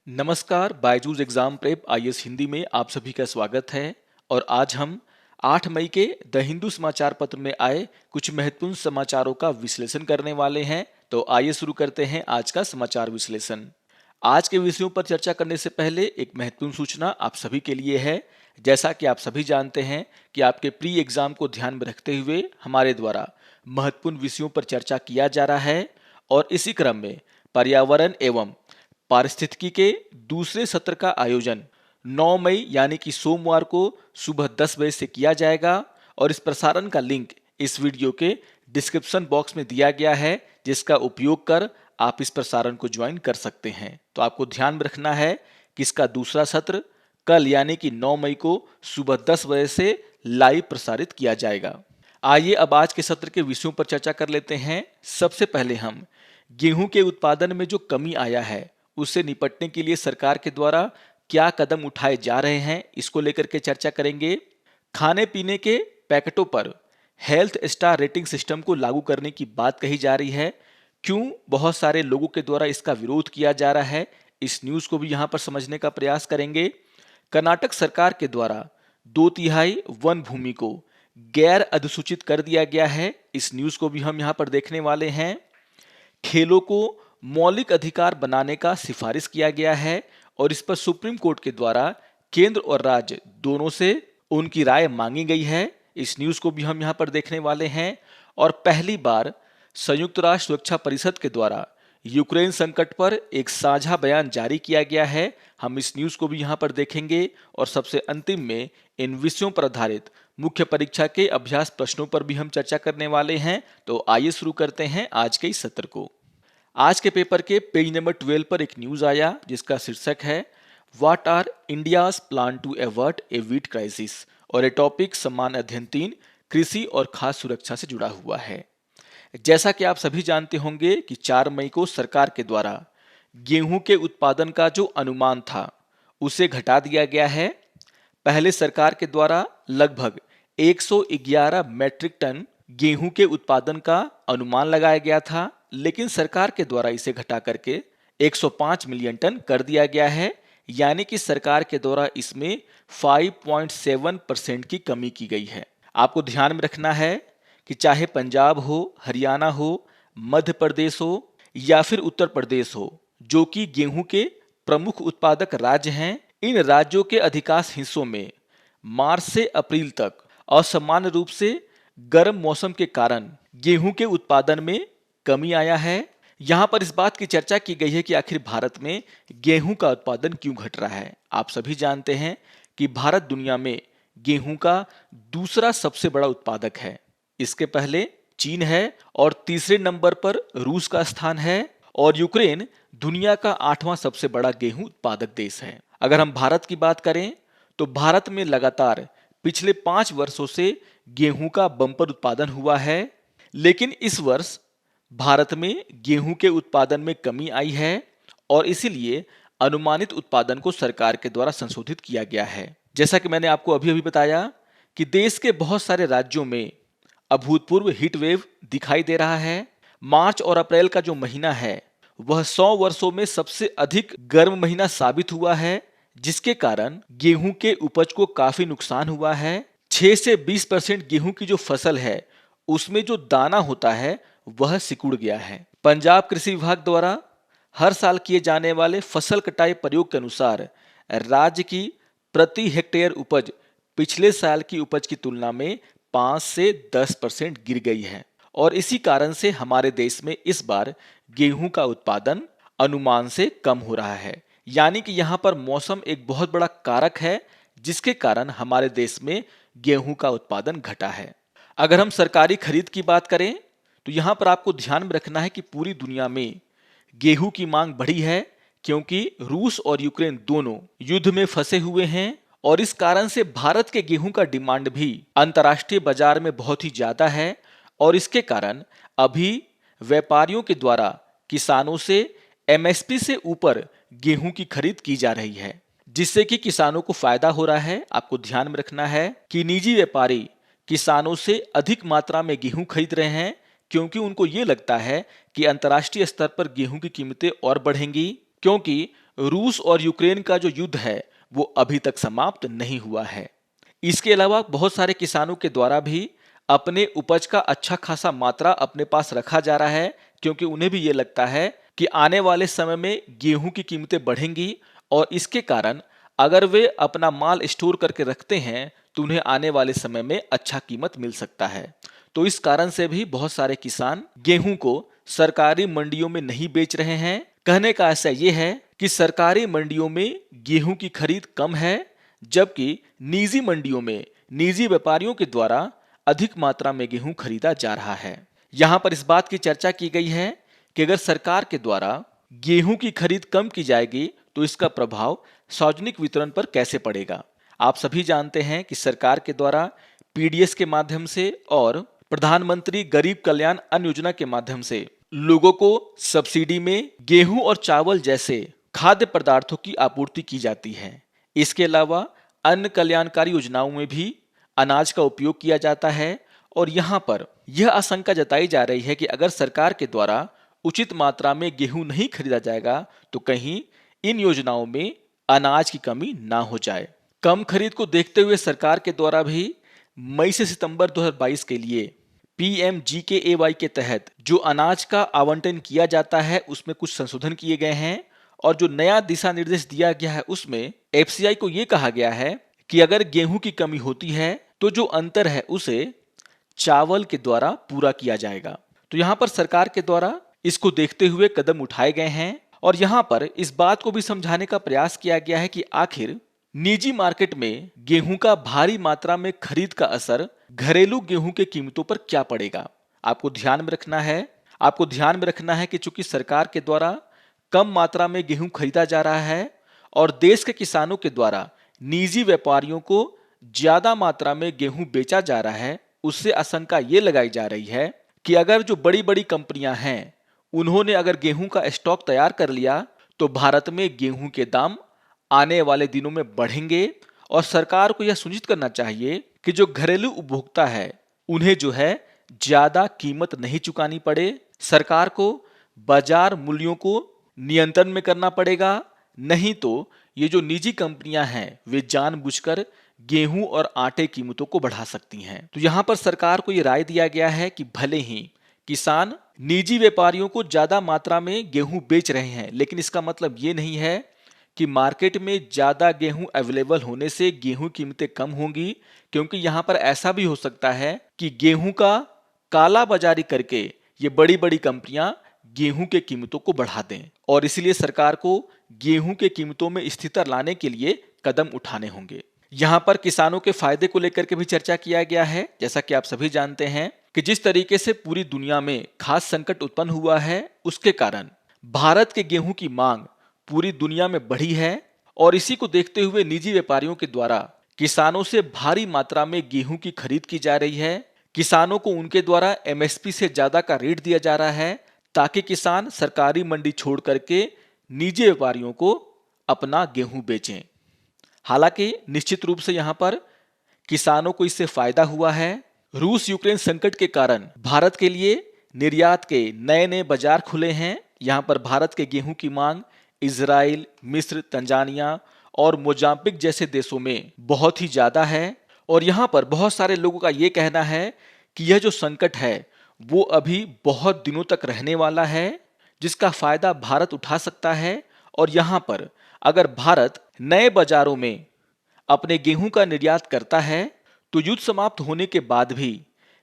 नमस्कार, Byju's exam prep IAS Hindi में आप सभी का स्वागत है। और आज हम 8 मई के द हिंदू समाचार पत्र में आए कुछ महत्वपूर्ण समाचारों का विश्लेषण करने वाले हैं। तो आइए शुरू करते हैं आज का समाचार विश्लेषण। आज के विषयों पर चर्चा करने से पहले एक महत्वपूर्ण सूचना आप सभी के लिए है। जैसा कि आप सभी जानते हैं कि आपके प्री एग्जाम को ध्यान में रखते हुए हमारे द्वारा महत्वपूर्ण विषयों पर चर्चा किया जा रहा है और इसी क्रम में पर्यावरण एवं पारिस्थितिकी के दूसरे सत्र का आयोजन 9 मई यानी कि सोमवार को सुबह 10 बजे से किया जाएगा और इस प्रसारण का लिंक इस वीडियो के डिस्क्रिप्शन बॉक्स में दिया गया है, जिसका उपयोग कर आप इस प्रसारण को ज्वाइन कर सकते हैं। तो आपको ध्यान में रखना है कि इसका दूसरा सत्र कल यानी कि 9 मई को सुबह 10 बजे से लाइव प्रसारित किया जाएगा। आइए अब आज के सत्र के विषयों पर चर्चा कर लेते हैं। सबसे पहले हम गेहूं के उत्पादन में जो कमी आया है उससे निपटने के लिए सरकार के द्वारा क्या कदम उठाए जा रहे हैं, इसको लेकर के चर्चा करेंगे। खाने पीने के पैकेटों पर हेल्थ स्टार रेटिंग सिस्टम को लागू करने की बात कही जा रही है। क्यों बहुत सारे लोगों के द्वारा इसका विरोध किया जा रहा है, इस न्यूज को भी यहां पर समझने का प्रयास करेंगे। कर्नाटक सरकार के द्वारा 2/3 वन भूमि को गैर अधिसूचित कर दिया गया है, इस न्यूज को भी हम यहां पर देखने वाले हैं। खेलों को मौलिक अधिकार बनाने का सिफारिश किया गया है और इस पर सुप्रीम कोर्ट के द्वारा केंद्र और राज्य दोनों से उनकी राय मांगी गई है, इस न्यूज को भी हम यहां पर देखने वाले हैं। और पहली बार संयुक्त राष्ट्र सुरक्षा परिषद के द्वारा यूक्रेन संकट पर एक साझा बयान जारी किया गया है, हम इस न्यूज को भी यहां पर देखेंगे। और सबसे अंतिम में इन विषयों पर आधारित मुख्य परीक्षा के अभ्यास प्रश्नों पर भी हम चर्चा करने वाले हैं। तो आइए शुरू करते हैं आज के इस सत्र को। आज के पेपर के पेज नंबर 12 पर एक न्यूज आया जिसका शीर्षक है what are India's plan to avert a wheat crisis, और ये टॉपिक समान अध्ययन 3 कृषि और खाद्य सुरक्षा से जुड़ा हुआ है। जैसा कि आप सभी जानते होंगे कि 4 मई को सरकार के द्वारा गेहूं के उत्पादन का जो अनुमान था उसे घटा दिया गया है। पहले सरकार के द्वारा लगभग 111 मैट्रिक टन गेहूं के उत्पादन का अनुमान लगाया गया था, लेकिन सरकार के द्वारा इसे घटा करके 105 मिलियन टन कर दिया गया है, यानी कि सरकार के द्वारा इसमें 5.7% की कमी की गई है। आपको ध्यान में रखना है कि चाहे पंजाब हो, हरियाणा हो, मध्य प्रदेश हो या फिर उत्तर प्रदेश हो, जो कि गेहूं के प्रमुख उत्पादक राज्य हैं, इन राज्यों के अधिकांश हिस्सों में मार्च से अप्रैल तक असामान्य रूप से गर्म मौसम के कारण गेहूं के उत्पादन में कमी आया है। यहां पर इस बात की चर्चा की गई है कि आखिर भारत में गेहूं का उत्पादन क्यों घट रहा है। आप सभी जानते हैं कि भारत दुनिया में गेहूं का दूसरा सबसे बड़ा उत्पादक है, इसके पहले चीन है और तीसरे नंबर पर रूस का स्थान है, और यूक्रेन दुनिया का 8वां सबसे बड़ा गेहूं उत्पादक देश है। अगर हम भारत की बात करें तो भारत में लगातार पिछले 5 वर्षों से गेहूं का बम्पर उत्पादन हुआ है, लेकिन इस वर्ष भारत में गेहूं के उत्पादन में कमी आई है और इसीलिए अनुमानित उत्पादन को सरकार के द्वारा संशोधित किया गया है। जैसा कि मैंने आपको अभी बताया कि देश के बहुत सारे राज्यों में अभूतपूर्व हीट वेव दिखाई दे रहा है। मार्च और अप्रैल का जो महीना है वह 100 वर्षों में सबसे अधिक गर्म महीना साबित हुआ है, जिसके कारण गेहूं के उपज को काफी नुकसान हुआ है। 6 से 20% गेहूं की जो फसल है उसमें जो दाना होता है वह सिकुड़ गया है। पंजाब कृषि विभाग द्वारा हर साल किए जाने वाले फसल कटाई प्रयोग के अनुसार राज्य की प्रति हेक्टेयर उपज पिछले साल की उपज की तुलना में 5 से 10% गिर गई है, और इसी कारण से हमारे देश में इस बार गेहूं का उत्पादन अनुमान से कम हो रहा है। यानी कि यहाँ पर मौसम एक बहुत बड़ा कारक है जिसके कारण हमारे देश में गेहूं का उत्पादन घटा है। अगर हम सरकारी खरीद की बात करें तो यहाँ पर आपको ध्यान में रखना है कि पूरी दुनिया में गेहूं की मांग बढ़ी है, क्योंकि रूस और यूक्रेन दोनों युद्ध में फंसे हुए हैं और इस कारण से भारत के गेहूं का डिमांड भी अंतर्राष्ट्रीय बाजार में बहुत ही ज्यादा है, और इसके कारण अभी व्यापारियों के द्वारा किसानों से एमएसपी से ऊपर गेहूं की खरीद की जा रही है, जिससे कि किसानों को फायदा हो रहा है। आपको ध्यान में रखना है कि निजी व्यापारी किसानों से अधिक मात्रा में गेहूं खरीद रहे हैं, क्योंकि उनको ये लगता है कि अंतर्राष्ट्रीय स्तर पर गेहूं की कीमतें और बढ़ेंगी, क्योंकि रूस और यूक्रेन का जो युद्ध है वो अभी तक समाप्त नहीं हुआ है। इसके अलावा बहुत सारे किसानों के द्वारा भी अपने उपज का अच्छा खासा मात्रा अपने पास रखा जा रहा है, क्योंकि उन्हें भी ये लगता है कि आने वाले समय में गेहूं की कीमतें बढ़ेंगी और इसके कारण अगर वे अपना माल स्टोर करके रखते हैं तो उन्हें आने वाले समय में अच्छा कीमत मिल सकता है। तो इस कारण से भी बहुत सारे किसान गेहूं को सरकारी मंडियों में नहीं बेच रहे हैं। कहने का ऐसा ये है कि सरकारी मंडियों में गेहूं की खरीद कम है, जबकि निजी मंडियों में निजी व्यापारियों के द्वारा अधिक मात्रा में गेहूं खरीदा जा रहा है। यहां पर इस बात की चर्चा की गई है कि अगर सरकार के द्वारा गेहूं की खरीद कम की जाएगी तो इसका प्रभाव सार्वजनिक वितरण पर कैसे पड़ेगा। आप सभी जानते हैं कि सरकार के द्वारा पीडीएस के माध्यम से और प्रधानमंत्री गरीब कल्याण अन्न योजना के माध्यम से लोगों को सब्सिडी में गेहूं और चावल जैसे खाद्य पदार्थों की आपूर्ति की जाती है। इसके अलावा अन्य कल्याणकारी योजनाओं में भी अनाज का उपयोग किया जाता है और यहाँ पर यह आशंका जताई जा रही है कि अगर सरकार के द्वारा उचित मात्रा में गेहूं नहीं खरीदा जाएगा तो कहीं इन योजनाओं में अनाज की कमी ना हो जाए। कम खरीद को देखते हुए सरकार के द्वारा भी मई से सितंबर 2022 के लिए पीएमजीकेएवाई के तहत जो अनाज का आवंटन किया जाता है उसमें कुछ संशोधन किए गए हैं और जो नया दिशा निर्देश दिया गया है उसमें एफसीआई को यह कहा गया है कि अगर गेहूं की कमी होती है तो जो अंतर है उसे चावल के द्वारा पूरा किया जाएगा। तो यहाँ पर सरकार के द्वारा इसको देखते हुए कदम उठाए गए हैं और यहाँ पर इस बात को भी समझाने का प्रयास किया गया है कि आखिर निजी मार्केट में गेहूं का भारी मात्रा में खरीद का असर घरेलू गेहूं के कीमतों पर क्या पड़ेगा। आपको ध्यान में रखना है कि चूंकि सरकार के द्वारा कम मात्रा में गेहूं खरीदा जा रहा है और देश के किसानों के द्वारा निजी व्यापारियों को ज्यादा मात्रा में गेहूं बेचा जा रहा है, उससे आशंका ये लगाई जा रही है कि अगर जो बड़ी बड़ी कंपनियां हैं उन्होंने अगर गेहूं का स्टॉक तैयार कर लिया तो भारत में गेहूं के दाम आने वाले दिनों में बढ़ेंगे और सरकार को यह सुनिश्चित करना चाहिए कि जो घरेलू उपभोक्ता है उन्हें जो है ज्यादा कीमत नहीं चुकानी पड़े। सरकार को बाजार मूल्यों को नियंत्रण में करना पड़ेगा, नहीं तो ये जो निजी कंपनियां हैं वे जानबूझकर गेहूं और आटे कीमतों को बढ़ा सकती हैं। तो यहां पर सरकार को यह राय दिया गया है कि भले ही किसान निजी व्यापारियों को ज्यादा मात्रा में गेहूं बेच रहे हैं, लेकिन इसका मतलब ये नहीं है कि मार्केट में ज्यादा गेहूं अवेलेबल होने से गेहूं कीमतें कम होंगी, क्योंकि यहां पर ऐसा भी हो सकता है कि गेहूं का काला बाजारी करके ये बड़ी बड़ी कंपनियां गेहूं के कीमतों को बढ़ा दें और इसलिए सरकार को गेहूं के कीमतों में स्थिरता लाने के लिए कदम उठाने होंगे। यहां पर किसानों के फायदे को लेकर के भी चर्चा किया गया है। जैसा कि आप सभी जानते हैं कि जिस तरीके से पूरी दुनिया में खाद्य संकट उत्पन्न हुआ है उसके कारण भारत के गेहूं की मांग पूरी दुनिया में बढ़ी है और इसी को देखते हुए निजी व्यापारियों के द्वारा किसानों से भारी मात्रा में गेहूं की खरीद की जा रही है। किसानों को उनके द्वारा एमएसपी से ज्यादा का रेट दिया जा रहा है ताकि किसान सरकारी मंडी छोड़ करके निजी व्यापारियों को अपना गेहूं बेचें। हालांकि निश्चित रूप से यहां पर किसानों को इससे फायदा हुआ है। रूस यूक्रेन संकट के कारण भारत के लिए निर्यात के नए नए बाजार खुले हैं। यहां पर भारत के गेहूं की मांग इजराइल, मिस्र, तंजानिया और मोजाम्बिक जैसे देशों में बहुत ही ज्यादा है और यहां पर बहुत सारे लोगों का यह कहना है कि यह जो संकट है वो अभी बहुत दिनों तक रहने वाला है, जिसका फायदा भारत उठा सकता है। और यहां पर अगर भारत नए बाजारों में अपने गेहूं का निर्यात करता है तो युद्ध समाप्त होने के बाद भी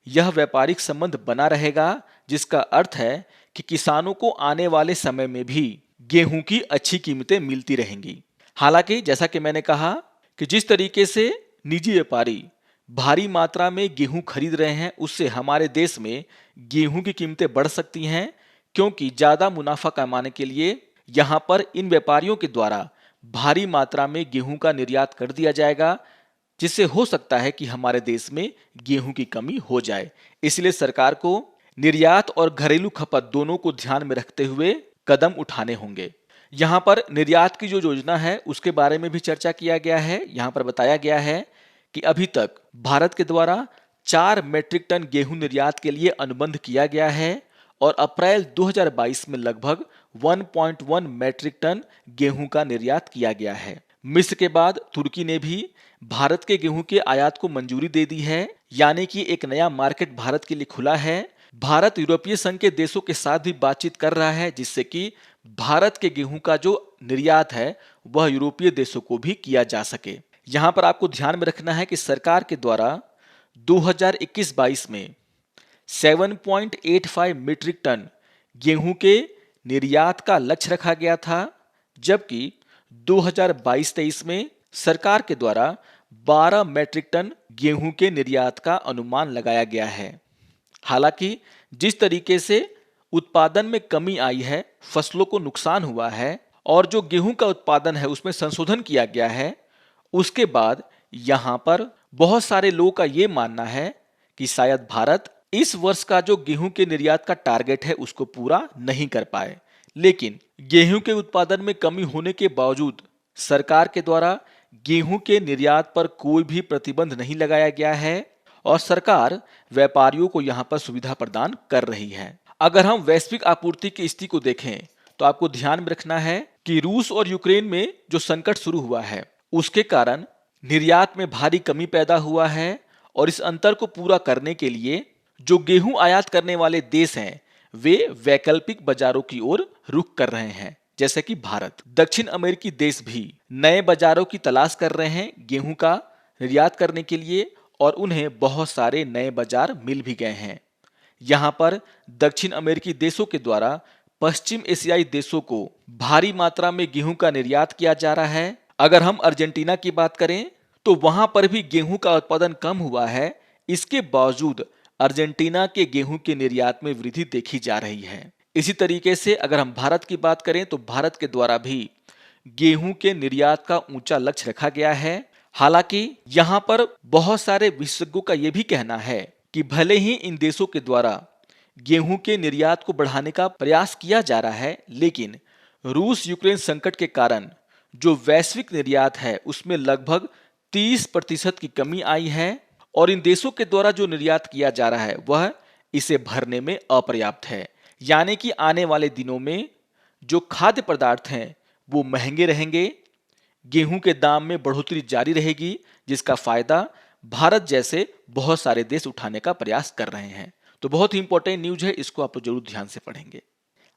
यह व्यापारिक संबंध बना रहेगा, जिसका अर्थ है कि किसानों को आने वाले समय में भी गेहूं की अच्छी कीमतें मिलती रहेंगी। हालांकि जैसा कि मैंने कहा कि जिस तरीके से निजी व्यापारी भारी मात्रा में गेहूं खरीद रहे हैं उससे हमारे देश में गेहूं की कीमतें बढ़ सकती हैं, क्योंकि ज्यादा मुनाफा कमाने के लिए यहां पर इन व्यापारियों के द्वारा भारी मात्रा में गेहूं का निर्यात कर दिया जाएगा, जिससे हो सकता है कि हमारे देश में गेहूं की कमी हो जाए। इसलिए सरकार को निर्यात और घरेलू खपत दोनों को ध्यान में रखते हुए कदम उठाने होंगे। यहां पर निर्यात की जो योजना है उसके बारे में भी चर्चा किया गया है। यहां पर बताया गया है कि अभी तक भारत के द्वारा 4 मीट्रिक टन गेहूं निर्यात के लिए अनुबंध किया गया है और अप्रैल 2022 में लगभग 1.1 मैट्रिक टन गेहूं का निर्यात किया गया है। मिस्र के बाद तुर्की ने भी भारत के गेहूं के आयात को मंजूरी दे दी है, यानी कि एक नया मार्केट भारत के लिए खुला है। भारत यूरोपीय संघ के देशों के साथ भी बातचीत कर रहा है, जिससे कि भारत के गेहूं का जो निर्यात है वह यूरोपीय देशों को भी किया जा सके। यहां पर आपको ध्यान में रखना है कि सरकार के द्वारा 2021-22 में 7.85 मीट्रिक टन गेहूं के निर्यात का लक्ष्य रखा गया था, जबकि 2022-23 में सरकार के द्वारा 12 मैट्रिक टन गेहूं के निर्यात का अनुमान लगाया गया है। हालांकि जिस तरीके से उत्पादन में कमी आई है, फसलों को नुकसान हुआ है और जो गेहूं का उत्पादन है उसमें संशोधन किया गया है, उसके बाद यहां पर बहुत सारे लोगों का यह मानना है कि शायद भारत इस वर्ष का जो गेहूं के निर्यात का टारगेट है उसको पूरा नहीं कर पाए। लेकिन गेहूं के उत्पादन में कमी होने के बावजूद सरकार के द्वारा गेहूं के निर्यात पर कोई भी प्रतिबंध नहीं लगाया गया है और सरकार व्यापारियों को यहां पर सुविधा प्रदान कर रही है। अगर हम वैश्विक आपूर्ति की स्थिति को देखें तो आपको ध्यान में रखना है कि रूस और यूक्रेन में जो संकट शुरू हुआ है उसके कारण निर्यात में भारी कमी पैदा हुआ है और इस अंतर को पूरा करने के लिए जो गेहूं आयात करने वाले देश हैं वे वैकल्पिक बाजारों की ओर रुख कर रहे हैं, जैसे कि भारत। दक्षिण अमेरिकी देश भी नए बाजारों की तलाश कर रहे हैं गेहूं का निर्यात करने के लिए और उन्हें बहुत सारे नए बाजार मिल भी गए हैं। यहां पर दक्षिण अमेरिकी देशों के द्वारा पश्चिम एशियाई देशों को भारी मात्रा में गेहूं का निर्यात किया जा रहा है। अगर हम अर्जेंटीना की बात करें तो वहां पर भी गेहूं का उत्पादन कम हुआ है, इसके बावजूद अर्जेंटीना के गेहूं के निर्यात में वृद्धि देखी जा रही है। इसी तरीके से अगर हम भारत की बात करें तो भारत के द्वारा भी गेहूं के निर्यात का ऊंचा लक्ष्य रखा गया है। हालांकि यहां पर बहुत सारे विशेषज्ञों का यह भी कहना है कि भले ही इन देशों के द्वारा गेहूं के निर्यात को बढ़ाने का प्रयास किया जा रहा है, लेकिन रूस यूक्रेन संकट के कारण जो वैश्विक निर्यात है उसमें लगभग 30% की कमी आई है और इन देशों के द्वारा जो निर्यात किया जा रहा है वह इसे भरने में अपर्याप्त है। यानी कि आने वाले दिनों में जो खाद्य पदार्थ हैं वो महंगे रहेंगे, गेहूं के दाम में बढ़ोतरी जारी रहेगी, जिसका फायदा भारत जैसे बहुत सारे देश उठाने का प्रयास कर रहे हैं। तो बहुत ही इंपॉर्टेंट न्यूज है, इसको आप जरूर ध्यान से पढ़ेंगे।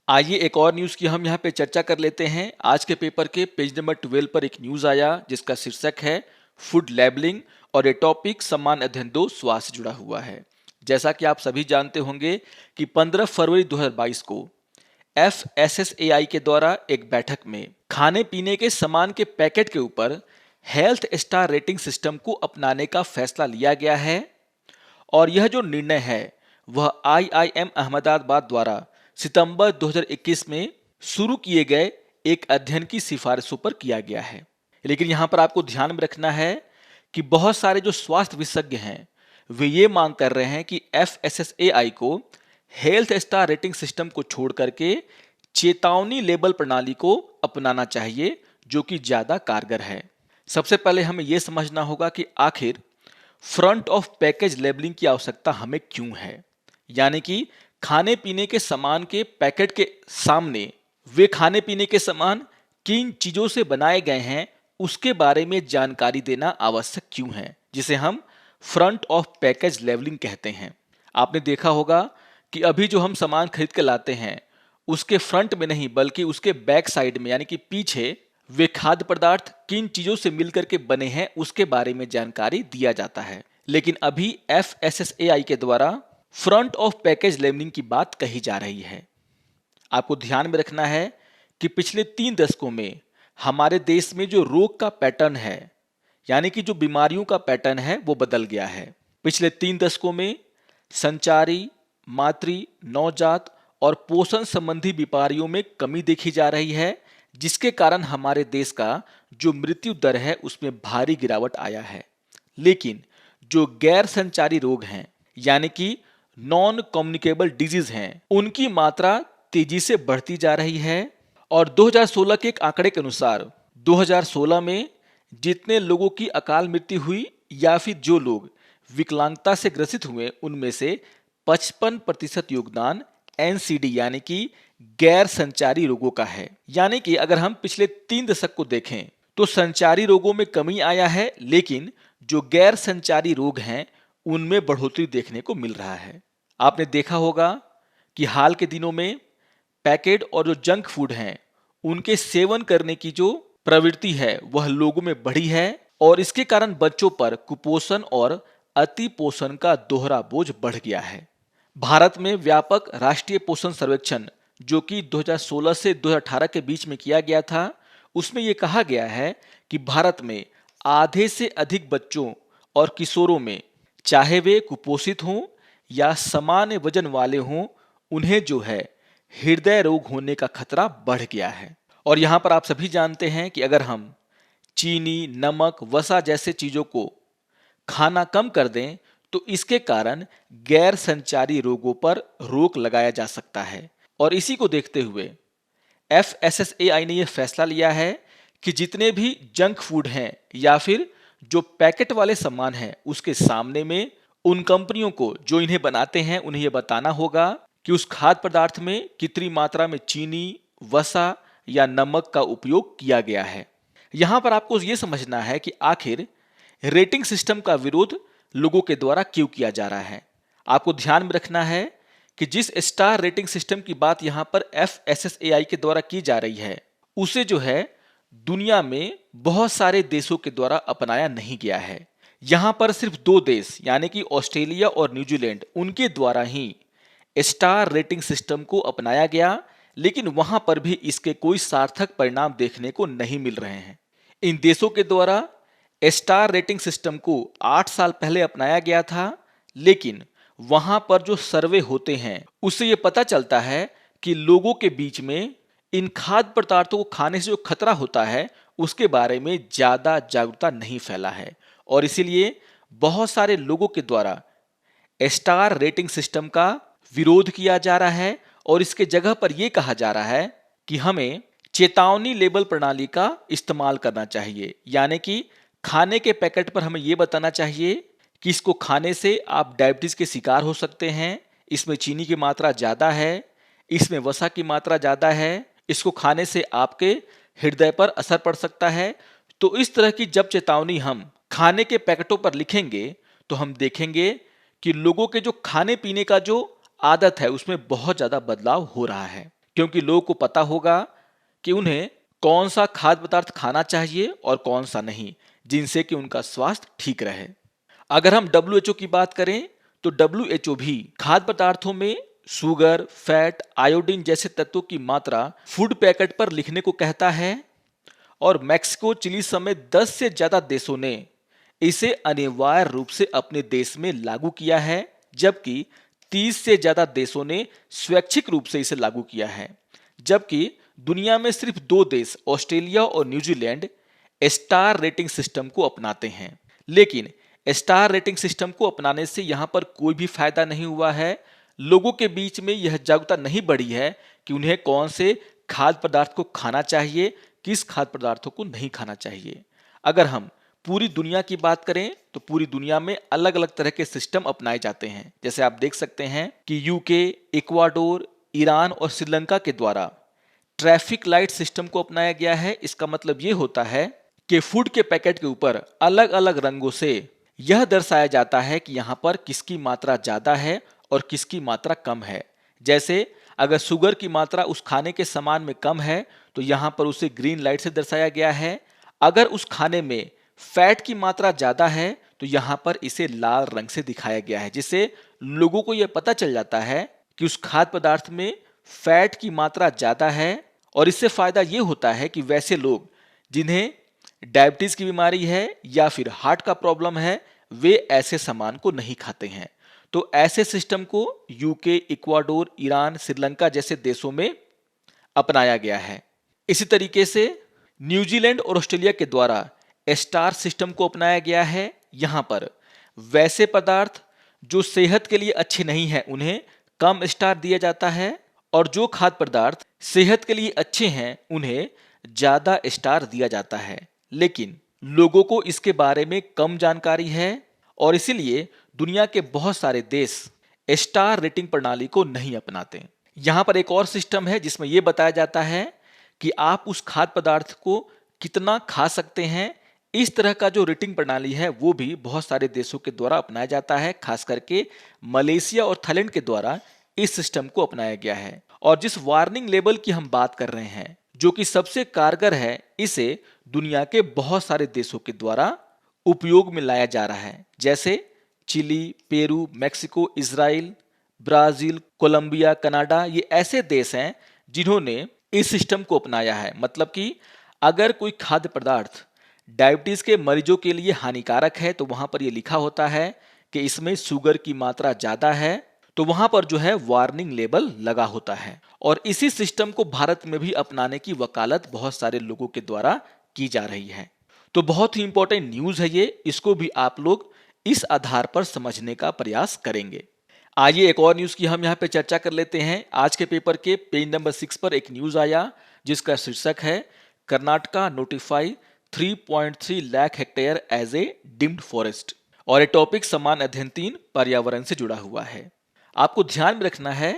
आइए एक और न्यूज की हम यहाँ पे चर्चा कर लेते हैं। आज के पेपर के पेज नंबर 12 पर एक न्यूज आया जिसका शीर्षक है फूड लेबलिंग और ये टॉपिक समान अध्ययन 2 स्वास्थ्य से जुड़ा हुआ है। जैसा कि आप सभी जानते होंगे कि 15 फरवरी 2022 को FSSAI के द्वारा एक बैठक में खाने पीने के सामान के पैकेट के ऊपर हेल्थ स्टार रेटिंग सिस्टम को अपनाने का फैसला लिया गया है और यह जो निर्णय है वह IIM अहमदाबाद द्वारा सितंबर 2021 में शुरू किए गए एक अध्ययन की सिफारिशों पर किया गया है। लेकिन यहां पर आपको ध्यान में रखना है कि बहुत सारे जो स्वास्थ्य विशेषज्ञ हैं वे ये मांग कर रहे हैं कि FSSAI को हेल्थ स्टार रेटिंग सिस्टम को छोड़ करके चेतावनी लेबल प्रणाली को अपनाना चाहिए, जो कि ज्यादा कारगर है। सबसे पहले हमें यह समझना होगा कि आखिर फ्रंट ऑफ पैकेज लेबलिंग की आवश्यकता हमें क्यों है। यानी कि खाने पीने के सामान के पैकेट के सामने वे खाने पीने के सामान किन चीजों से बनाए गए हैं उसके बारे में जानकारी देना आवश्यक क्यों है, जिसे हम फ्रंट ऑफ पैकेज लेबलिंग कहते हैं। आपने देखा होगा कि अभी जो हम सामान खरीद के लाते हैं उसके फ्रंट में नहीं बल्कि उसके बैक साइड में यानी कि पीछे वे खाद्य पदार्थ किन चीजों से मिलकर के बने हैं उसके बारे में जानकारी दिया जाता है। लेकिन अभी FSSAI के द्वारा फ्रंट ऑफ पैकेज लेबलिंग की बात कही जा रही है। आपको ध्यान में रखना है कि पिछले 3 दशकों में हमारे देश में जो रोग का पैटर्न है यानी कि जो बीमारियों का पैटर्न है वो बदल गया है। पिछले 3 दशकों में संचारी, मातृ, नवजात और पोषण संबंधी बीमारियों में कमी देखी जा रही है, जिसके कारण हमारे देश का जो मृत्यु दर है उसमें भारी गिरावट आया है। लेकिन जो गैर संचारी रोग हैं यानी कि नॉन कम्युनिकेबल डिजीज हैं, उनकी मात्रा तेजी से बढ़ती जा रही है और 2016 के एक आंकड़े के अनुसार 2016 में जितने लोगों की अकाल मृत्यु हुई या फिर जो लोग विकलांगता से ग्रसित हुए उनमें से 55% योगदान एनसीडी यानी कि गैर संचारी रोगों का है। यानी कि अगर हम पिछले 3 दशक को देखें तो संचारी रोगों में कमी आया है, लेकिन जो गैर संचारी रोग हैं उनमें बढ़ोतरी देखने को मिल रहा है। आपने देखा होगा कि हाल के दिनों में पैकेट और जो जंक फूड हैं उनके सेवन करने की जो प्रवृत्ति है वह लोगों में बढ़ी है और इसके कारण बच्चों पर कुपोषण और अति पोषण का दोहरा बोझ बढ़ गया है। भारत में व्यापक राष्ट्रीय पोषण सर्वेक्षण जो कि 2016 से 2018 के बीच में किया गया था, उसमें यह कहा गया है कि भारत में आधे से अधिक बच्चों और किशोरों में, चाहे वे कुपोषित हों या सामान्य वजन वाले हों, उन्हें जो है हृदय रोग होने का खतरा बढ़ गया है। और यहाँ पर आप सभी जानते हैं कि अगर हम चीनी, नमक, वसा जैसे चीजों को खाना कम कर दें तो इसके कारण गैर संचारी रोगों पर रोक लगाया जा सकता है। और इसी को देखते हुए FSSAI ने यह फैसला लिया है कि जितने भी जंक फूड हैं या फिर जो पैकेट वाले सामान हैं उसके सामने में उन कंपनियों को जो इन्हें बनाते हैं उन्हें यह बताना होगा कि उस खाद्य पदार्थ में कितनी मात्रा में चीनी, वसा या नमक का उपयोग किया गया है। यहां पर आपको यह समझना है कि आखिर रेटिंग सिस्टम का विरोध लोगों के द्वारा क्यों किया जा रहा है। आपको ध्यान में रखना है कि जिस स्टार रेटिंग सिस्टम की बात यहां पर FSSAI के द्वारा की जा रही है उसे जो है दुनिया में बहुत सारे देशों के द्वारा अपनाया नहीं गया है। यहां पर सिर्फ 2 देश यानी कि ऑस्ट्रेलिया और न्यूजीलैंड, उनके द्वारा ही स्टार रेटिंग सिस्टम को अपनाया गया, लेकिन वहां पर भी इसके कोई सार्थक परिणाम देखने को नहीं मिल रहे हैं। इन देशों के द्वारा स्टार रेटिंग सिस्टम को 8 साल पहले अपनाया गया था, लेकिन वहां पर जो सर्वे होते हैं उससे यह पता चलता है कि लोगों के बीच में इन खाद्य पदार्थों को खाने से जो खतरा होता है उसके बारे में ज्यादा जागरूकता नहीं फैला है और इसीलिए बहुत सारे लोगों के द्वारा स्टार रेटिंग सिस्टम का विरोध किया जा रहा है और इसके जगह पर यह कहा जा रहा है कि हमें चेतावनी लेबल प्रणाली का इस्तेमाल करना चाहिए। यानी कि खाने के पैकेट पर हमें यह बताना चाहिए कि इसको खाने से आप डायबिटीज के शिकार हो सकते हैं, इसमें चीनी की मात्रा ज्यादा है, इसमें वसा की मात्रा ज्यादा है, इसको खाने से आपके हृदय पर असर पड़ सकता है। तो इस तरह की जब चेतावनी हम खाने के पैकेटों पर लिखेंगे तो हम देखेंगे कि लोगों के जो खाने पीने का जो आदत है उसमें बहुत ज्यादा बदलाव हो रहा है, क्योंकि लोगों को पता होगा कि उन्हें कौन सा खाद्य पदार्थ खाना चाहिए और कौन सा नहीं, जिनसे कि उनका स्वास्थ्य ठीक रहे। अगर हम WHO की बात करें तो WHO भी खाद्य पदार्थों में शुगर, फैट, आयोडीन जैसे तत्वों की मात्रा फूड पैकेट पर लिखने को कहता है और मैक्सिको, चिली समेत 10 से ज्यादा देशों ने इसे अनिवार्य रूप से अपने देश में लागू किया है, जबकि 30 से ज्यादा देशों ने स्वैच्छिक रूप से इसे लागू किया है। जबकि दुनिया में सिर्फ 2 देश ऑस्ट्रेलिया और न्यूजीलैंड स्टार रेटिंग सिस्टम को अपनाते हैं, लेकिन स्टार रेटिंग सिस्टम को अपनाने से यहां पर कोई भी फायदा नहीं हुआ है। लोगों के बीच में यह जागरूकता नहीं बढ़ी है कि उन्हें कौन से खाद्य पदार्थ को खाना चाहिए, किस खाद्य पदार्थों को नहीं खाना चाहिए। अगर हम पूरी दुनिया की बात करें तो पूरी दुनिया में अलग अलग तरह के सिस्टम अपनाए जाते हैं। जैसे आप देख सकते हैं कि यूके, इक्वाडोर, ईरान और श्रीलंका के द्वारा ट्रैफिक लाइट सिस्टम को अपनाया गया है। इसका मतलब यह होता है कि फूड के पैकेट के ऊपर अलग अलग रंगों से यह दर्शाया जाता है कि यहां पर किसकी मात्रा ज्यादा है और किसकी मात्रा कम है। जैसे अगर शुगर की मात्रा उस खाने के सामान में कम है तो यहां पर उसे ग्रीन लाइट से दर्शाया गया है। अगर उस खाने में फैट की मात्रा ज्यादा है तो यहां पर इसे लाल रंग से दिखाया गया है, जिससे लोगों को यह पता चल जाता है कि उस खाद्य पदार्थ में फैट की मात्रा ज्यादा है। और इससे फायदा यह होता है कि वैसे लोग जिन्हें डायबिटीज की बीमारी है या फिर हार्ट का प्रॉब्लम है वे ऐसे सामान को नहीं खाते हैं। तो ऐसे सिस्टम को यूके, इक्वाडोर, ईरान, श्रीलंका जैसे देशों में अपनाया गया है। इसी तरीके से न्यूजीलैंड और ऑस्ट्रेलिया के द्वारा स्टार सिस्टम को अपनाया गया है। यहां पर वैसे पदार्थ जो सेहत के लिए अच्छे नहीं हैं उन्हें कम स्टार दिया जाता है और जो खाद्य पदार्थ सेहत के लिए अच्छे हैं उन्हें ज्यादा स्टार दिया जाता है। लेकिन लोगों को इसके बारे में कम जानकारी है और इसीलिए दुनिया के बहुत सारे देश स्टार रेटिंग प्रणाली को नहीं अपनाते। यहाँ पर एक और सिस्टम है जिसमें यह बताया जाता है कि आप उस खाद्य पदार्थ को कितना खा सकते हैं। इस तरह का जो रेटिंग प्रणाली है वो भी बहुत सारे देशों के द्वारा अपनाया जाता है, खास करके मलेशिया और थाईलैंड के द्वारा इस सिस्टम को अपनाया गया है। और जिस वार्निंग लेबल की हम बात कर रहे हैं, जो कि सबसे कारगर है, इसे दुनिया के बहुत सारे देशों के द्वारा उपयोग में लाया जा रहा है, जैसे Chile, Peru, Mexico, Israel, Brazil, Colombia, Canada. ये ऐसे देश हैं जिन्होंने इस सिस्टम को अपनाया है। मतलब कि अगर कोई खाद्य पदार्थ डायबिटीज के मरीजों के लिए हानिकारक है तो वहां पर यह लिखा होता है कि इसमें शुगर की मात्रा ज्यादा है, तो वहां पर जो है वार्निंग लेबल लगा होता है। और इसी सिस्टम को भारत में भी अपनाने की वकालत बहुत सारे लोगों के द्वारा की जा रही है। तो बहुत ही इंपॉर्टेंट न्यूज है ये, इसको भी आप लोग इस आधार पर समझने का प्रयास करेंगे। आइए एक और न्यूज की हम यहाँ पे चर्चा कर लेते हैं। आज के पेपर के पेज नंबर 6 पर एक न्यूज आया जिसका शीर्षक है Karnataka notify 3.3 lakh hectare as a deemed forest. और ये टॉपिक समान अध्ययन 3 पर्यावरण से जुड़ा हुआ है। आपको ध्यान में रखना है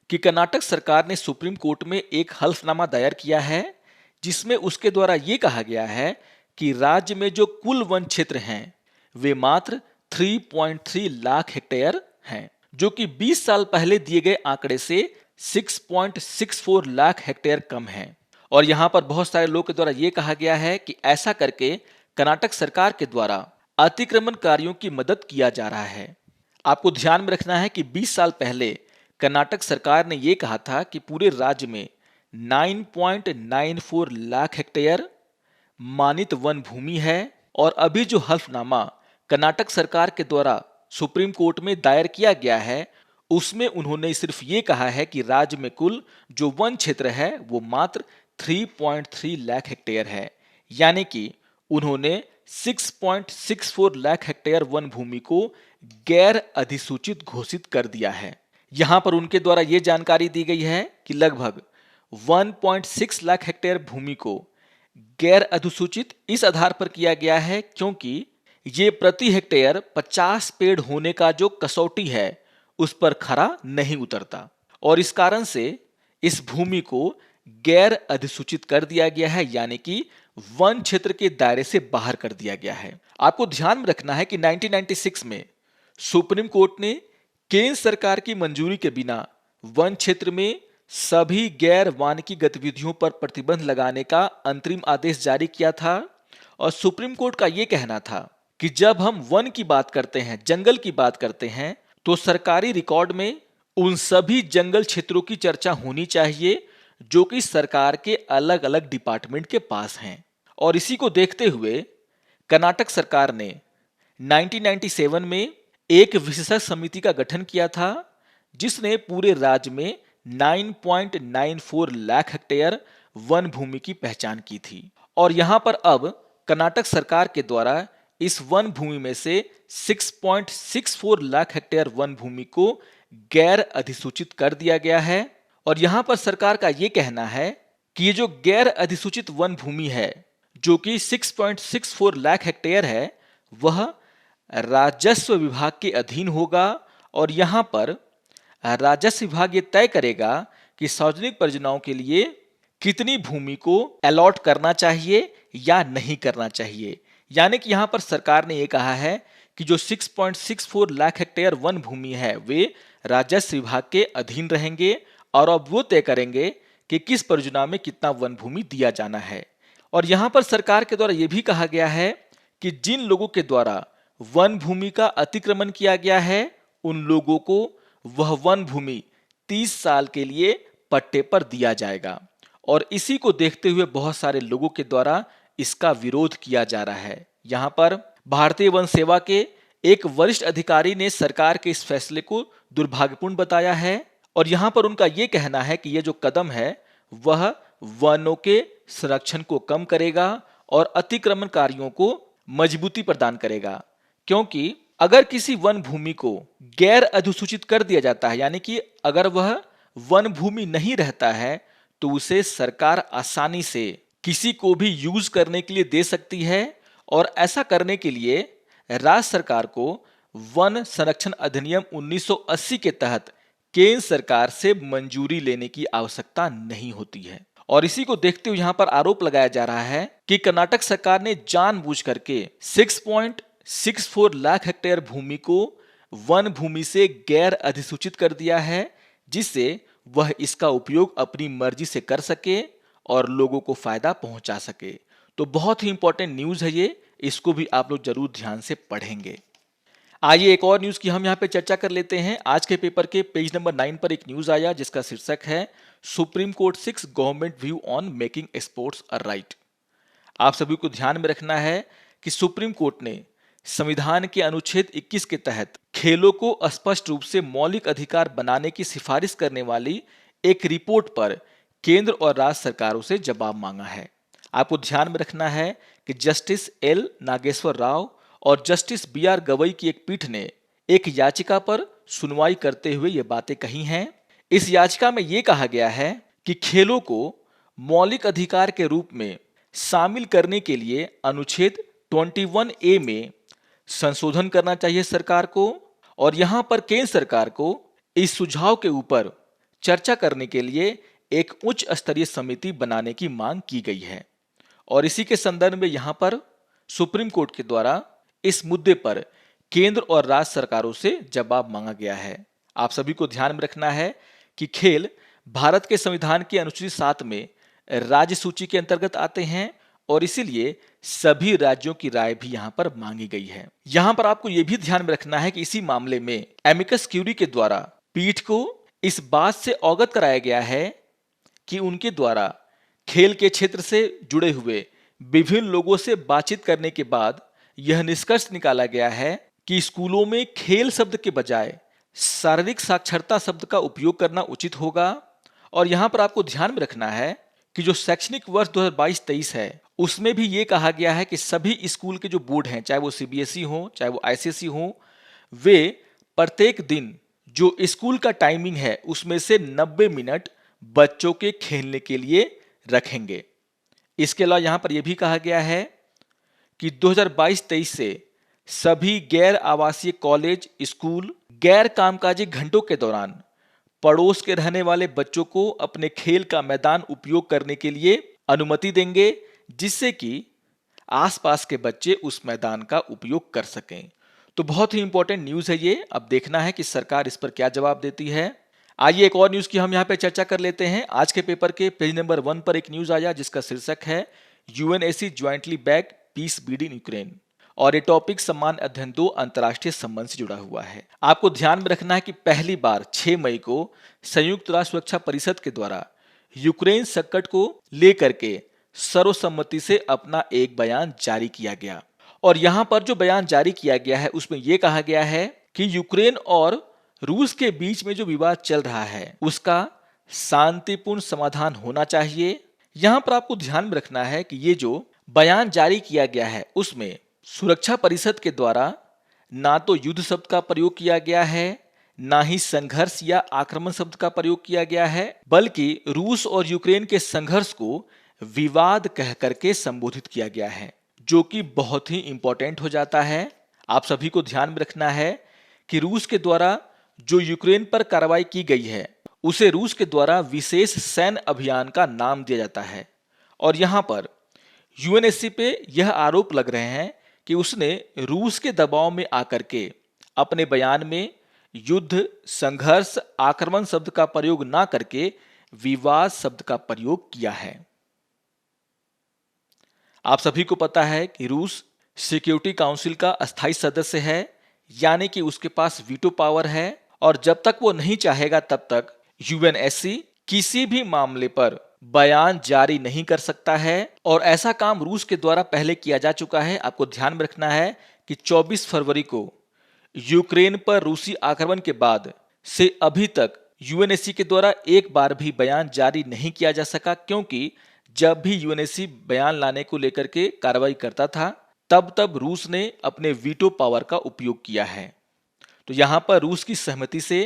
कि कर्नाटक सरकार ने सुप्रीम कोर्ट में एक हल्फनामा दायर किया है जिसमें उसके द्वारा ये कहा गया है कि राज्य में जो कुल वन क्षेत्र हैं वे मात्र 3.3 लाख हेक्टेयर हैं, जो कि 20 साल पहले दिए गए आंकड़े से 6.64 लाख हेक्टेयर कम है। और यहां पर बहुत सारे लोगों के द्वारा यह कहा गया है कि ऐसा करके कर्नाटक सरकार के द्वारा अतिक्रमणकारियों की मदद किया जा रहा है। आपको ध्यान में रखना है कि 20 साल पहले कर्नाटक सरकार ने यह कहा था कि पूरे राज्य में 9.94 लाख हेक्टेयर मानित वन भूमि है। और अभी जो हल्फनामा कर्नाटक सरकार के द्वारा सुप्रीम कोर्ट में दायर किया गया है उसमें उन्होंने सिर्फ ये कहा है कि राज्य में कुल जो वन क्षेत्र है वो मात्र 3.3 लाख हेक्टेयर है, यानी कि उन्होंने 6.64 लाख हेक्टेयर वन भूमि को गैर अधिसूचित घोषित कर दिया है। यहां पर उनके द्वारा यह जानकारी दी गई है कि लगभग 1.6 लाख हेक्टेयर भूमि को गैर अधिसूचित इस आधार पर किया गया है क्योंकि ये प्रति हेक्टेयर 50 पेड़ होने का जो कसौटी है उस पर खरा नहीं उतरता, और इस कारण से इस भूमि को गैर अधिसूचित कर दिया गया है, यानी कि वन क्षेत्र के दायरे से बाहर कर दिया गया है। आपको ध्यान में रखना है कि 1996 में सुप्रीम कोर्ट ने केंद्र सरकार की मंजूरी के बिना वन क्षेत्र में सभी गैर वानिकी गतिविधियों पर प्रतिबंध लगाने का अंतरिम आदेश जारी किया था। और सुप्रीम कोर्ट का यह कहना था कि जब हम वन की बात करते हैं, जंगल की बात करते हैं, तो सरकारी रिकॉर्ड में उन सभी जंगल क्षेत्रों की चर्चा होनी चाहिए जो कि सरकार के अलग अलग डिपार्टमेंट के पास हैं। और इसी को देखते हुए कर्नाटक सरकार ने 1997 में एक विशेषज्ञ समिति का गठन किया था जिसने पूरे राज्य में 9.94 लाख हेक्टेयर वन भूमि की पहचान की थी। और यहां पर अब कर्नाटक सरकार के द्वारा इस वन भूमि में से 6.64 लाख हेक्टेयर वन भूमि को गैर अधिसूचित कर दिया गया है। और यहां पर सरकार का यह कहना है कि ये जो गैर अधिसूचित वन भूमि है जो कि 6.64 लाख हेक्टेयर है वह राजस्व विभाग के अधीन होगा। और यहां पर राजस्व विभाग ये तय करेगा कि सार्वजनिक परियोजनाओं के लिए कितनी भूमि को अलॉट करना चाहिए या नहीं करना चाहिए। यानी कि यहां पर सरकार ने यह कहा है कि जो 6.64 लाख हेक्टेयर वन भूमि है वे राजस्व विभाग के अधीन रहेंगे और अब वो तय करेंगे कि किस परियोजना में कितना वन भूमि दिया जाना है। और यहां पर सरकार के द्वारा यह भी कहा गया है कि जिन लोगों के द्वारा वन भूमि का अतिक्रमण किया गया है उन लोगों को वह वन भूमि 30 साल के लिए पट्टे पर दिया जाएगा। और इसी को देखते हुए बहुत सारे लोगों के द्वारा इसका विरोध किया जा रहा है। यहां पर भारतीय वन सेवा के एक वरिष्ठ अधिकारी ने सरकार के इस फैसले को दुर्भाग्यपूर्ण बताया है। और यहां पर उनका यह कहना है कि यह जो कदम है वह वनों के संरक्षण को कम करेगा और अतिक्रमणकारियों को मजबूती प्रदान करेगा, क्योंकि अगर किसी वन भूमि को गैर अधिसूचित कर दिया जाता है, यानी कि अगर वह वन भूमि नहीं रहता है तो उसे सरकार आसानी से किसी को भी यूज करने के लिए दे सकती है। और ऐसा करने के लिए राज्य सरकार को वन संरक्षण अधिनियम 1980 के तहत केंद्र सरकार से मंजूरी लेने की आवश्यकता नहीं होती है। और इसी को देखते हुए यहाँ पर आरोप लगाया जा रहा है कि कर्नाटक सरकार ने जानबूझ करके 6.64 लाख हेक्टेयर भूमि को वन भूमि से गैर अधिसूचित कर दिया है, जिससे वह इसका उपयोग अपनी मर्जी से कर सके और लोगों को फायदा पहुंचा सके। तो बहुत ही इंपॉर्टेंट न्यूज है ये, इसको भी आप लोग जरूर ध्यान से पढ़ेंगे। आइए एक और न्यूज की हम यहाँ पे चर्चा कर लेते हैं। आज के पेपर के पेज नंबर 9 पर एक न्यूज आया जिसका शीर्षक है supreme court 6 government view on making sports a right. आप सभी को ध्यान में रखना है कि सुप्रीम कोर्ट ने संविधान के अनुच्छेद 21 के तहत खेलों को स्पष्ट रूप से मौलिक अधिकार बनाने की सिफारिश करने वाली एक रिपोर्ट पर केंद्र और राज्य सरकारों से जवाब मांगा है। आपको ध्यान में रखना है कि जस्टिस एल नागेश्वर राव और जस्टिस बी.आर. गवई की एक पीठ ने एक याचिका पर सुनवाई करते हुए ये बातें कही हैं। इस याचिका में ये कहा गया है कि खेलों को मौलिक अधिकार के रूप में शामिल करने के लिए अनुच्छेद 21A में संशोधन करना चाहिए सरकार को, और यहां पर केंद्र सरकार को इस सुझाव के ऊपर चर्चा करने के लिए एक उच्च स्तरीय समिति बनाने की मांग की गई है। और इसी के संदर्भ में यहां पर सुप्रीम कोर्ट के द्वारा इस मुद्दे पर केंद्र और राज्य सरकारों से जवाब मांगा गया है। आप सभी को ध्यान में रखना है कि खेल भारत के संविधान के अनुच्छेद 7 में राज्य सूची के अंतर्गत आते हैं और इसीलिए सभी राज्यों की राय भी यहां पर मांगी गई है। यहां पर आपको यह भी ध्यान में रखना है कि इसी मामले में एमिकस क्यूरी के द्वारा पीठ को इस बात से अवगत कराया गया है कि उनके द्वारा खेल के क्षेत्र से जुड़े हुए विभिन्न लोगों से बातचीत करने के बाद यह निष्कर्ष निकाला गया है कि स्कूलों में खेल शब्द के बजाय शारीरिक साक्षरता शब्द का उपयोग करना उचित होगा। और यहां पर आपको ध्यान में रखना है कि जो शैक्षणिक वर्ष 2022-23 है उसमें भी ये कहा गया है कि सभी स्कूल के जो बोर्ड हैं, चाहे वो सीबीएसई हो चाहे वो आईसीएसई हो, वे प्रत्येक दिन जो स्कूल का टाइमिंग है उसमें से 90 मिनट बच्चों के खेलने के लिए रखेंगे। इसके अलावा यहां पर यह भी कहा गया है कि 2022-23 से सभी गैर आवासीय कॉलेज स्कूल गैर कामकाजी घंटों के दौरान पड़ोस के रहने वाले बच्चों को अपने खेल का मैदान उपयोग करने के लिए अनुमति देंगे, जिससे कि आसपास के बच्चे उस मैदान का उपयोग कर सकें। तो बहुत ही इंपॉर्टेंट न्यूज है ये। अब देखना है कि सरकार इस पर क्या जवाब देती है। आइए एक और न्यूज की हम यहाँ पे चर्चा कर लेते हैं। आज के पेपर के पेज नंबर 1 पर एक न्यूज आया जिसका शीर्षक है UNSC jointly back peace bid in Ukraine, और ये टॉपिक सम्मान अध्ययन 2 अंतर्राष्ट्रीय संबंध से जुड़ा हुआ है। आपको ध्यान में रखना है कि पहली बार 6 मई को संयुक्त राष्ट्र सुरक्षा परिषद के द्वारा यूक्रेन संकट को लेकर के सर्वसम्मति से अपना एक बयान जारी किया गया। और यहां पर जो बयान जारी किया गया है उसमें यह कहा गया है कि यूक्रेन और रूस के बीच में जो विवाद चल रहा है उसका शांतिपूर्ण समाधान होना चाहिए। यहां पर आपको ध्यान में रखना है कि ये जो बयान जारी किया गया है उसमें सुरक्षा परिषद के द्वारा ना तो युद्ध शब्द का प्रयोग किया गया है, ना ही संघर्ष या आक्रमण शब्द का प्रयोग किया गया है, बल्कि रूस और यूक्रेन के संघर्ष को विवाद कह करके संबोधित किया गया है, जो कि बहुत ही इंपॉर्टेंट हो जाता है। आप सभी को ध्यान में रखना है कि रूस के द्वारा जो यूक्रेन पर कार्रवाई की गई है उसे रूस के द्वारा विशेष सैन्य अभियान का नाम दिया जाता है। और यहां पर यूएनएससी पे यह आरोप लग रहे हैं कि उसने रूस के दबाव में आकर के अपने बयान में युद्ध, संघर्ष, आक्रमण शब्द का प्रयोग ना करके विवाद शब्द का प्रयोग किया है। आप सभी को पता है कि रूस सिक्योरिटी काउंसिल का अस्थायी सदस्य है, यानी कि उसके पास वीटो पावर है, और जब तक वो नहीं चाहेगा तब तक यूएनएससी किसी भी मामले पर बयान जारी नहीं कर सकता है। और ऐसा काम रूस के द्वारा पहले किया जा चुका है। आपको ध्यान में रखना है कि 24 फरवरी को यूक्रेन पर रूसी आक्रमण के बाद से अभी तक यूएनएससी के द्वारा एक बार भी बयान जारी नहीं किया जा सका, क्योंकि जब भी यूएनएससी बयान लाने को लेकर के कार्रवाई करता था तब रूस ने अपने वीटो पावर का उपयोग किया है। तो यहां पर रूस की सहमति से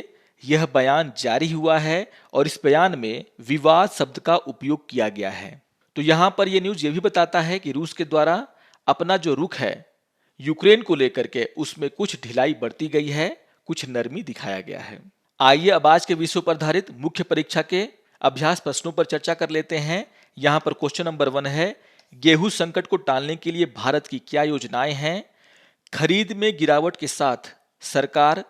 यह बयान जारी हुआ है और इस बयान में विवाद शब्द का उपयोग किया गया है। तो यहां पर यह न्यूज ये भी बताता है कि रूस के द्वारा अपना जो रुख है यूक्रेन को लेकर के उसमें कुछ ढिलाई बरती गई है, कुछ नरमी दिखाया गया है। आइए अब आज के विषयों पर आधारित मुख्य परीक्षा के अभ्यास प्रश्नों पर चर्चा कर लेते हैं। यहाँ पर क्वेश्चन नंबर 1 है, गेहूं संकट को टालने के लिए भारत की क्या योजनाएं हैं? खरीद में गिरावट के साथ सरकार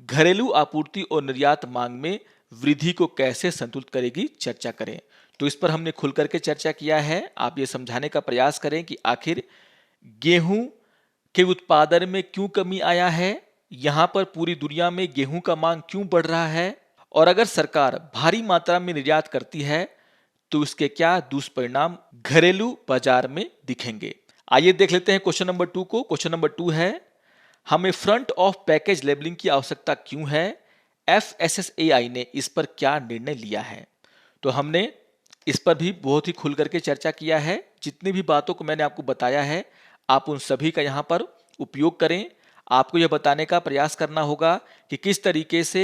घरेलू आपूर्ति और निर्यात मांग में वृद्धि को कैसे संतुलित करेगी? चर्चा करें। तो इस पर हमने खुल करके चर्चा किया है। आप ये समझाने का प्रयास करें कि आखिर गेहूं के उत्पादन में क्यों कमी आया है, यहां पर पूरी दुनिया में गेहूं का मांग क्यों बढ़ रहा है, और अगर सरकार भारी मात्रा में निर्यात करती है तो इसके क्या दुष्परिणाम घरेलू बाजार में दिखेंगे। आइए देख लेते हैं क्वेश्चन नंबर 2 को। क्वेश्चन नंबर 2 है, हमें फ्रंट ऑफ पैकेज लेबलिंग की आवश्यकता क्यों है? FSSAI ने इस पर क्या निर्णय लिया है? तो हमने इस पर भी बहुत ही खुल करके चर्चा किया है। जितनी भी बातों को मैंने आपको बताया है, आप उन सभी का यहाँ पर उपयोग करें। आपको यह बताने का प्रयास करना होगा कि किस तरीके से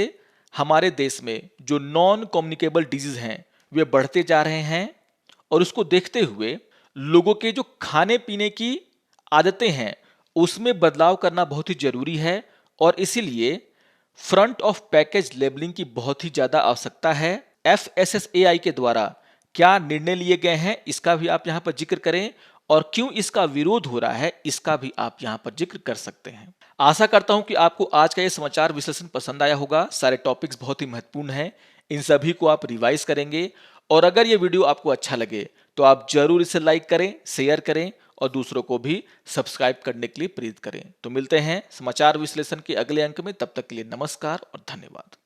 हमारे देश में जो नॉन कम्युनिकेबल डिजीज हैं वे बढ़ते जा रहे हैं, और उसको देखते हुए लोगों के जो खाने पीने की आदतें हैं उसमें बदलाव करना बहुत ही जरूरी है, और इसीलिए फ्रंट ऑफ पैकेज लेबलिंग की बहुत ही ज्यादा आवश्यकता है। FSSAI के द्वारा क्या निर्णय लिए गए हैं इसका भी आप यहां पर जिक्र करें, और क्यों इसका विरोध हो रहा है इसका भी आप यहां पर जिक्र कर सकते हैं। आशा करता हूं कि आपको आज का ये समाचार विश्लेषण पसंद आया होगा। सारे टॉपिक्स बहुत ही महत्वपूर्ण हैं, इन सभी को आप रिवाइज करेंगे, और अगर ये वीडियो आपको अच्छा लगे तो आप जरूर इसे लाइक करें, शेयर करें और दूसरों को भी सब्सक्राइब करने के लिए प्रेरित करें। तो मिलते हैं समाचार विश्लेषण के अगले अंक में, तब तक के लिए नमस्कार और धन्यवाद।